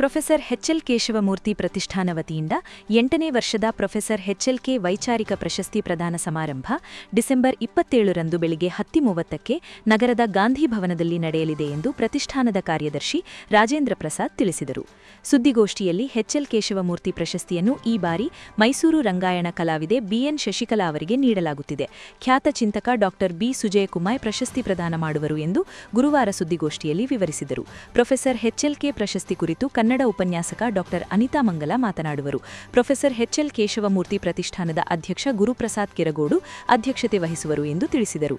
Professor HL Keshavamurthy ಪ್ರತಿಷ್ಠಾನ ವತಿಯಿಂದ 8ನೇ ವರ್ಷದ ಪ್ರೊಫೆಸರ್ ಎಚ್ಎಲ್ಕೆ ವೈಚಾರಿಕ ಪ್ರಶಸ್ತಿ ಪ್ರದಾನ ಸಮಾರಂಭ ಡಿಸೆಂಬರ್ 27ರಂದು ಬೆಳಿಗ್ಗೆ 10:30ಕ್ಕೆ ನಗರದ ಗಾಂಧಿ ಭವನದಲ್ಲಿ ನಡೆಯಲಿದೆ ಎಂದು ಪ್ರತಿಷ್ಠಾನದ ಕಾರ್ಯದರ್ಶಿ ರಾಜೇಂದ್ರ ಪ್ರಸಾದ್ ತಿಳಿಸಿದರು. ಸುದ್ದಿಗೋಷ್ಠಿಯಲ್ಲಿ ಎಚ್ಎಲ್ ಕೇಶವಮೂರ್ತಿ ಪ್ರಶಸ್ತಿಯನ್ನು ಈ ಬಾರಿ ಮೈಸೂರು ರಂಗಾಯಣ ಕಲಾವಿದೆ ಬಿಎನ್ ಶಶಿಕಲಾ ಅವರಿಗೆ ನೀಡಲಾಗುತ್ತಿದೆ. ಖ್ಯಾತ ಚಿಂತಕ ಡಾ ಬಿ ಸುಜಯಕುಮಾರ್ ಪ್ರಶಸ್ತಿ ಪ್ರದಾನ ಮಾಡುವರು ಎಂದು ಗುರುವಾರ ಸುದ್ದಿಗೋಷ್ಠಿಯಲ್ಲಿ ವಿವರಿಸಿದರು. ಪ್ರೊಫೆಸರ್ ಎಚ್ಎಲ್ಕೆ ಪ್ರಶಸ್ತಿ ಕುರಿತು ಕನ್ನಡ ಉಪನ್ಯಾಸಕ ಡಾ ಅನಿತಾ ಮಂಗಲ ಮಾತನಾಡುವರು. ಪ್ರೊಫೆಸರ್ ಎಚ್ಎಲ್ ಕೇಶವಮೂರ್ತಿ ಪ್ರತಿಷ್ಠಾನದ ಅಧ್ಯಕ್ಷ ಗುರುಪ್ರಸಾದ್ ಕೆರಗೋಡು ಅಧ್ಯಕ್ಷತೆ ವಹಿಸುವರು ಎಂದು ತಿಳಿಸಿದರು.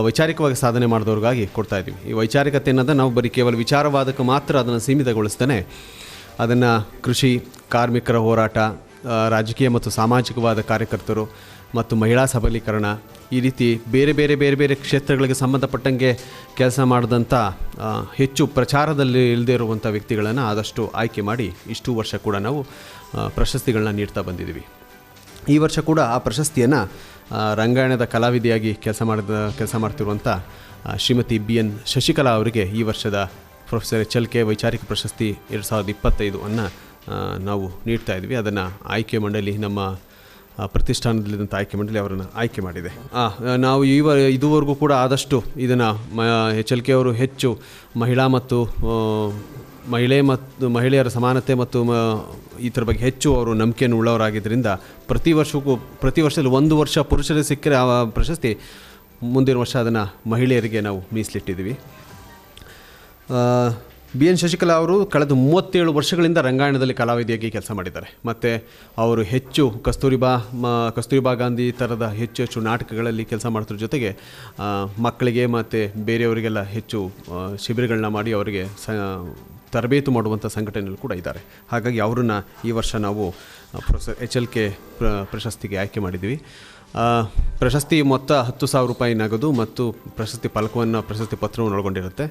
ವೈಚಾರಿಕವಾಗಿ ಸಾಧನೆ ಮಾಡಿದವ್ರಿಗಾಗಿ ಕೊಡ್ತಾ ಇದ್ದೀವಿ. ಈ ವೈಚಾರಿಕತೆ ಅನ್ನೋದು ನಾವು ಬರೀ ಕೇವಲ ವಿಚಾರವಾದಕ್ಕೆ ಮಾತ್ರ ಅದನ್ನು ಸೀಮಿತಗೊಳಿಸ್ತಾನೆ ಅದನ್ನು ಕೃಷಿ, ಕಾರ್ಮಿಕರ ಹೋರಾಟ, ರಾಜಕೀಯ ಮತ್ತು ಸಾಮಾಜಿಕವಾದ ಕಾರ್ಯಕರ್ತರು ಮತ್ತು ಮಹಿಳಾ ಸಬಲೀಕರಣ ಈ ರೀತಿ ಬೇರೆ ಬೇರೆ ಬೇರೆ ಬೇರೆ ಕ್ಷೇತ್ರಗಳಿಗೆ ಸಂಬಂಧಪಟ್ಟಂಗೆ ಕೆಲಸ ಮಾಡಿದಂಥ ಹೆಚ್ಚು ಪ್ರಚಾರದಲ್ಲಿ ಇಲ್ಲದೇ ಇರುವಂಥ ವ್ಯಕ್ತಿಗಳನ್ನು ಆದಷ್ಟು ಆಯ್ಕೆ ಮಾಡಿ ಇಷ್ಟು ವರ್ಷ ಕೂಡ ನಾವು ಪ್ರಶಸ್ತಿಗಳನ್ನ ನೀಡ್ತಾ ಬಂದಿದ್ದೀವಿ. ಈ ವರ್ಷ ಕೂಡ ಆ ಪ್ರಶಸ್ತಿಯನ್ನು ರಂಗಾಯಣದ ಕಲಾವಿದೆಯಾಗಿ ಕೆಲಸ ಮಾಡ್ತಿರುವಂಥ ಶ್ರೀಮತಿ BN ಶಶಿಕಲಾ ಅವರಿಗೆ ಈ ವರ್ಷದ ಪ್ರೊಫೆಸರ್ ಎಚ್ಎಲ್ಕೆ ವೈಚಾರಿಕ ಪ್ರಶಸ್ತಿ 2025 ಅನ್ನು ನಾವು ನೀಡ್ತಾ ಇದ್ವಿ. ಅದನ್ನು ಆಯ್ಕೆ ಮಂಡಳಿ ನಮ್ಮ ಪ್ರತಿಷ್ಠಾನದಲ್ಲಿದ್ದಂಥ ಆಯ್ಕೆ ಮಂಡಳಿ ಅವರನ್ನು ಆಯ್ಕೆ ಮಾಡಿದೆ. ನಾವು ಇದುವರೆಗೂ ಕೂಡ ಆದಷ್ಟು ಇದನ್ನು ಎಚ್ಎಲ್ಕೆ ಅವರು ಹೆಚ್ಚು ಮಹಿಳೆಯರ ಸಮಾನತೆ ಮತ್ತು ಇದರ ಬಗ್ಗೆ ಹೆಚ್ಚು ಅವರು ನಂಬಿಕೆಯನ್ನು ಉಳ್ಳವರಾಗಿದ್ದರಿಂದ ಪ್ರತಿ ವರ್ಷದಲ್ಲಿ ಒಂದು ವರ್ಷ ಪುರುಷರಿಗೆ ಸಿಕ್ಕರೆ ಆ ಪ್ರಶಸ್ತಿ ಮುಂದಿನ ವರ್ಷ ಅದನ್ನು ಮಹಿಳೆಯರಿಗೆ ನಾವು ಮೀಸಲಿಟ್ಟಿದ್ದೀವಿ. BN ಶಶಿಕಲಾ ಅವರು ಕಳೆದ 37 ವರ್ಷಗಳಿಂದ ರಂಗಾಯಣದಲ್ಲಿ ಕಲಾವಿದೆಯಾಗಿ ಕೆಲಸ ಮಾಡಿದ್ದಾರೆ. ಮತ್ತು ಅವರು ಹೆಚ್ಚು ಕಸ್ತೂರಿಬಾ ಗಾಂಧಿ ಥರದ ಹೆಚ್ಚು ನಾಟಕಗಳಲ್ಲಿ ಕೆಲಸ ಮಾಡೋದ್ರ ಜೊತೆಗೆ ಮಕ್ಕಳಿಗೆ ಮತ್ತು ಬೇರೆಯವರಿಗೆಲ್ಲ ಹೆಚ್ಚು ಶಿಬಿರಗಳನ್ನ ಮಾಡಿ ಅವರಿಗೆ ತರಬೇತು ಮಾಡುವಂಥ ಸಂಘಟನೆಗಳು ಕೂಡ ಇದ್ದಾರೆ. ಹಾಗಾಗಿ ಅವರನ್ನು ಈ ವರ್ಷ ನಾವು ಪ್ರೊಫೆಸರ್ ಎಚ್ಎಲ್ಕೆ ಪ್ರಶಸ್ತಿಗೆ ಆಯ್ಕೆ ಮಾಡಿದ್ದೀವಿ. ಪ್ರಶಸ್ತಿ ಮೊತ್ತ 10,000 ರೂಪಾಯಿ ನಗದು ಮತ್ತು ಪ್ರಶಸ್ತಿ ಪ್ರಶಸ್ತಿ ಪತ್ರವನ್ನು ಒಳಗೊಂಡಿರುತ್ತೆ.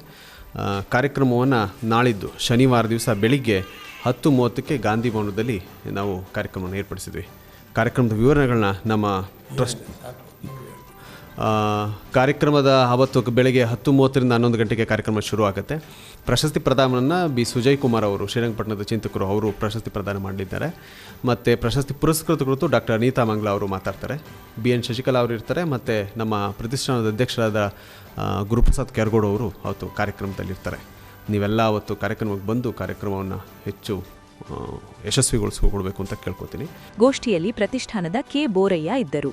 ಕಾರ್ಯಕ್ರಮವನ್ನು ನಾಳಿದ್ದು ಶನಿವಾರ ದಿವಸ ಬೆಳಿಗ್ಗೆ 10:30ಕ್ಕೆ ಗಾಂಧಿ ಭವನದಲ್ಲಿ ನಾವು ಕಾರ್ಯಕ್ರಮವನ್ನು ಏರ್ಪಡಿಸಿದ್ವಿ. ಕಾರ್ಯಕ್ರಮದ ವಿವರಣೆಗಳನ್ನ ನಮ್ಮ ಟ್ರಸ್ಟ್ ಕಾರ್ಯಕ್ರಮದ ಅವತ್ತು ಬೆಳಗ್ಗೆ 10:30ರಿಂದ 11 ಗಂಟೆಗೆ ಕಾರ್ಯಕ್ರಮ ಶುರು ಆಗುತ್ತೆ. ಪ್ರಶಸ್ತಿ ಪ್ರದಾನವನ್ನು ಬಿ ಸುಜಯಕುಮಾರ್ ಅವರು ಶ್ರೀರಂಗಪಟ್ಟಣದ ಚಿಂತಕರು ಅವರು ಪ್ರಶಸ್ತಿ ಪ್ರದಾನ ಮಾಡಲಿದ್ದಾರೆ. ಮತ್ತು ಪ್ರಶಸ್ತಿ ಪುರಸ್ಕೃತ ಕುರಿತು ಡಾ ಅನಿತಾ ಮಂಗಲ ಅವರು ಮಾತಾಡ್ತಾರೆ. BN ಶಶಿಕಲಾ ಅವರು ಇರ್ತಾರೆ. ಮತ್ತು ನಮ್ಮ ಪ್ರತಿಷ್ಠಾನದ ಅಧ್ಯಕ್ಷರಾದ ಗುರುಪ್ರಸಾದ್ ಕೆರಗೋಡು ಅವರು ಅವತ್ತು ಕಾರ್ಯಕ್ರಮದಲ್ಲಿರ್ತಾರೆ. ನೀವೆಲ್ಲ ಅವತ್ತು ಕಾರ್ಯಕ್ರಮಕ್ಕೆ ಬಂದು ಕಾರ್ಯಕ್ರಮವನ್ನು ಹೆಚ್ಚು ಯಶಸ್ವಿಗೊಳಿಸಿಕೊಡ್ಬೇಕು ಅಂತ ಕೇಳ್ಕೊತೀನಿ. ಗೋಷ್ಠಿಯಲ್ಲಿ ಪ್ರತಿಷ್ಠಾನದ ಕೆ ಬೋರಯ್ಯ ಇದ್ದರು.